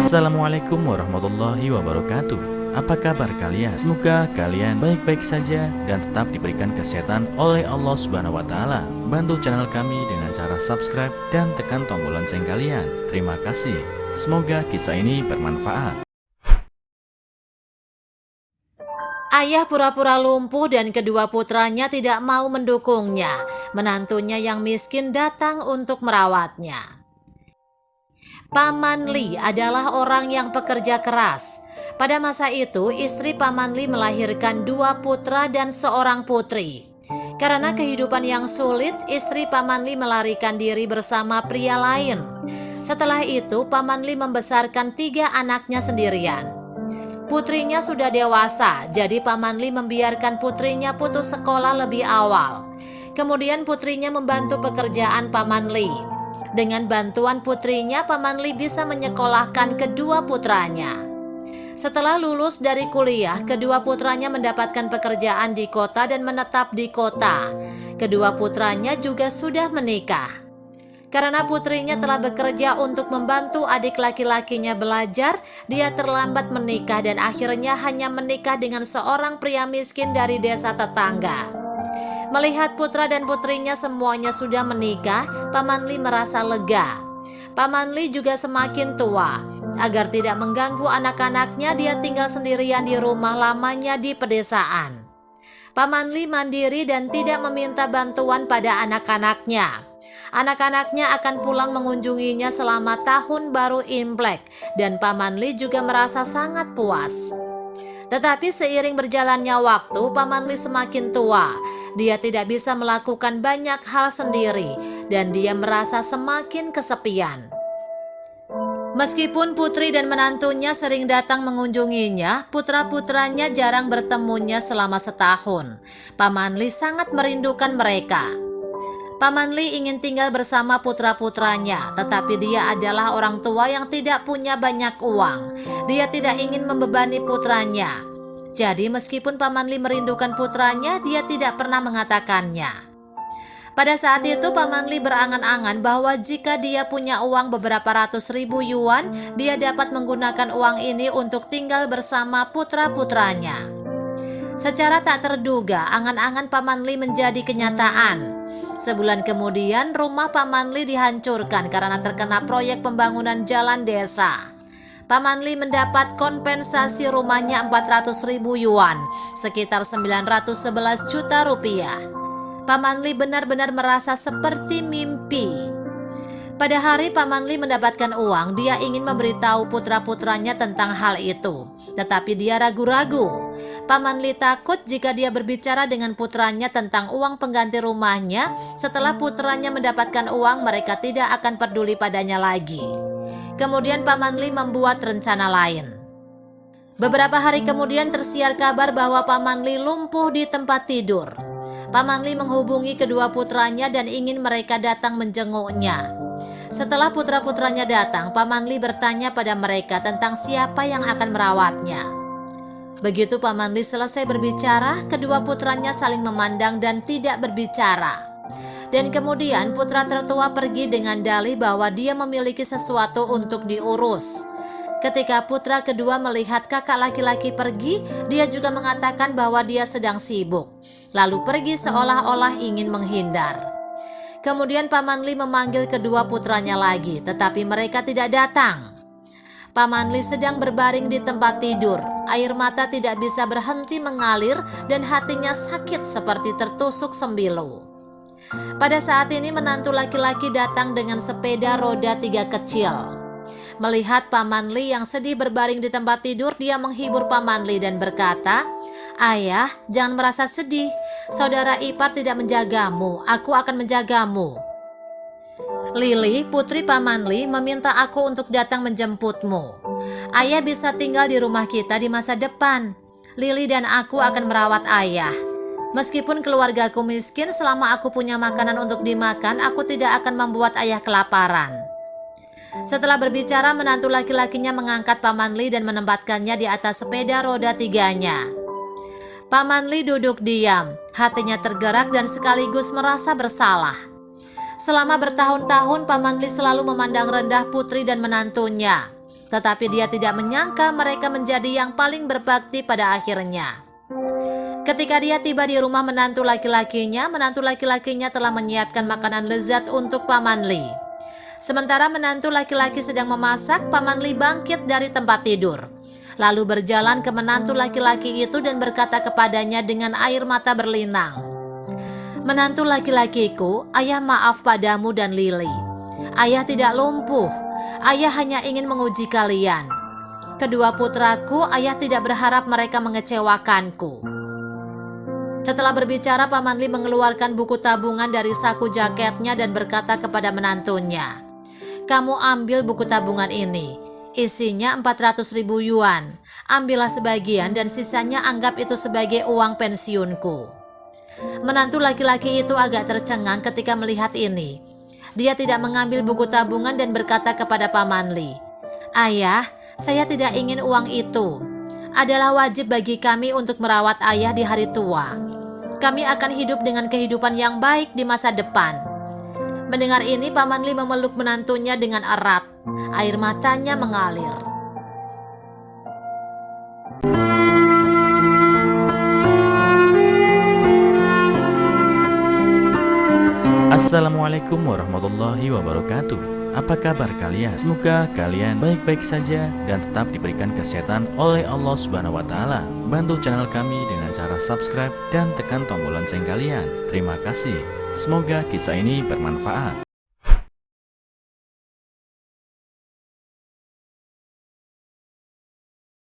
Assalamualaikum warahmatullahi wabarakatuh. Apa kabar kalian? Semoga kalian baik-baik saja dan tetap diberikan kesehatan oleh Allah Subhanahu wa taala. Bantu channel kami dengan cara subscribe dan tekan tombol lonceng kalian. Terima kasih. Semoga kisah ini bermanfaat. Ayah pura-pura lumpuh dan kedua putranya tidak mau mendukungnya. Menantunya yang miskin datang untuk merawatnya. Paman Li adalah orang yang pekerja keras. Pada masa itu, istri Paman Li melahirkan 2 putra dan seorang putri. Karena kehidupan yang sulit, istri Paman Li melarikan diri bersama pria lain. Setelah itu, Paman Li membesarkan 3 anaknya sendirian. Putrinya sudah dewasa, jadi Paman Li membiarkan putrinya putus sekolah lebih awal. Kemudian putrinya membantu pekerjaan Paman Li. Dengan bantuan putrinya, Paman Li bisa menyekolahkan kedua putranya. Setelah lulus dari kuliah, kedua putranya mendapatkan pekerjaan di kota dan menetap di kota. Kedua putranya juga sudah menikah. Karena putrinya telah bekerja untuk membantu adik laki-lakinya belajar, dia terlambat menikah dan akhirnya hanya menikah dengan seorang pria miskin dari desa tetangga. Melihat putra dan putrinya semuanya sudah menikah, Paman Li merasa lega. Paman Li juga semakin tua. Agar tidak mengganggu anak-anaknya, dia tinggal sendirian di rumah lamanya di pedesaan. Paman Li mandiri dan tidak meminta bantuan pada anak-anaknya. Anak-anaknya akan pulang mengunjunginya selama tahun baru Imlek dan Paman Li juga merasa sangat puas. Tetapi seiring berjalannya waktu, Paman Li semakin tua. Dia tidak bisa melakukan banyak hal sendiri dan dia merasa semakin kesepian. Meskipun putri dan menantunya sering datang mengunjunginya, putra-putranya jarang bertemunya selama setahun. Paman Li sangat merindukan mereka. Paman Li ingin tinggal bersama putra-putranya, tetapi dia adalah orang tua yang tidak punya banyak uang. Dia tidak ingin membebani putranya. Jadi meskipun Paman Li merindukan putranya, dia tidak pernah mengatakannya. Pada saat itu Paman Li berangan-angan bahwa jika dia punya uang beberapa ratus ribu yuan, dia dapat menggunakan uang ini untuk tinggal bersama putra-putranya. Secara tak terduga, angan-angan Paman Li menjadi kenyataan. Sebulan kemudian, rumah Paman Li dihancurkan karena terkena proyek pembangunan jalan desa. Paman Li mendapat kompensasi rumahnya 400 ribu yuan, sekitar 911 juta rupiah. Paman Li benar-benar merasa seperti mimpi. Pada hari Paman Li mendapatkan uang, dia ingin memberitahu putra-putranya tentang hal itu. Tetapi dia ragu-ragu. Paman Li takut jika dia berbicara dengan putranya tentang uang pengganti rumahnya. Setelah putranya mendapatkan uang, mereka tidak akan peduli padanya lagi. Kemudian Paman Li membuat rencana lain. Beberapa hari kemudian tersiar kabar bahwa Paman Li lumpuh di tempat tidur. Paman Li menghubungi kedua putranya dan ingin mereka datang menjenguknya. Setelah putra-putranya datang, Paman Li bertanya pada mereka tentang siapa yang akan merawatnya. Begitu Paman Li selesai berbicara, kedua putranya saling memandang dan tidak berbicara. Dan kemudian putra tertua pergi dengan dalih bahwa dia memiliki sesuatu untuk diurus. Ketika putra kedua melihat kakak laki-laki pergi, dia juga mengatakan bahwa dia sedang sibuk, lalu pergi seolah-olah ingin menghindar. Kemudian Paman Li memanggil kedua putranya lagi, tetapi mereka tidak datang. Paman Li sedang berbaring di tempat tidur. Air mata tidak bisa berhenti mengalir dan hatinya sakit seperti tertusuk sembilu. Pada saat ini menantu laki-laki datang dengan sepeda roda 3 kecil. Melihat Paman Li yang sedih berbaring di tempat tidur, dia menghibur Paman Li dan berkata, "Ayah, jangan merasa sedih. Saudara ipar tidak menjagamu, aku akan menjagamu." Lili, putri Paman Li, meminta aku untuk datang menjemputmu. Ayah bisa tinggal di rumah kita di masa depan. Lili dan aku akan merawat ayah. Meskipun keluargaku miskin, selama aku punya makanan untuk dimakan, aku tidak akan membuat ayah kelaparan. Setelah berbicara, menantu laki-lakinya mengangkat Paman Li dan menempatkannya di atas sepeda roda 3-nya. Paman Li duduk diam, hatinya tergerak dan sekaligus merasa bersalah. Selama bertahun-tahun Paman Li selalu memandang rendah putri dan menantunya. Tetapi dia tidak menyangka mereka menjadi yang paling berbakti pada akhirnya. Ketika dia tiba di rumah menantu laki-lakinya telah menyiapkan makanan lezat untuk Paman Li. Sementara menantu laki-laki sedang memasak, Paman Li bangkit dari tempat tidur, lalu berjalan ke menantu laki-laki itu dan berkata kepadanya dengan air mata berlinang, "Menantu laki-lakiku, ayah maaf padamu dan Lili. Ayah tidak lumpuh, ayah hanya ingin menguji kalian. Kedua putraku, ayah tidak berharap mereka mengecewakanku." Setelah berbicara, Paman Li mengeluarkan buku tabungan dari saku jaketnya dan berkata kepada menantunya, "Kamu ambil buku tabungan ini, isinya 400.000 yuan. Ambillah sebagian dan sisanya anggap itu sebagai uang pensiunku." Menantu laki-laki itu agak tercengang ketika melihat ini. Dia tidak mengambil buku tabungan dan berkata kepada Paman Li, "Ayah, saya tidak ingin uang itu. Adalah wajib bagi kami untuk merawat ayah di hari tua. Kami akan hidup dengan kehidupan yang baik di masa depan." Mendengar ini, Paman Li memeluk menantunya dengan erat. Air matanya mengalir. Assalamualaikum warahmatullahi wabarakatuh. Apa kabar kalian? Semoga kalian baik-baik saja dan tetap diberikan kesehatan oleh Allah Subhanahu wa Ta'ala. Bantu channel kami dengan cara subscribe dan tekan tombol lonceng kalian. Terima kasih. Semoga kisah ini bermanfaat.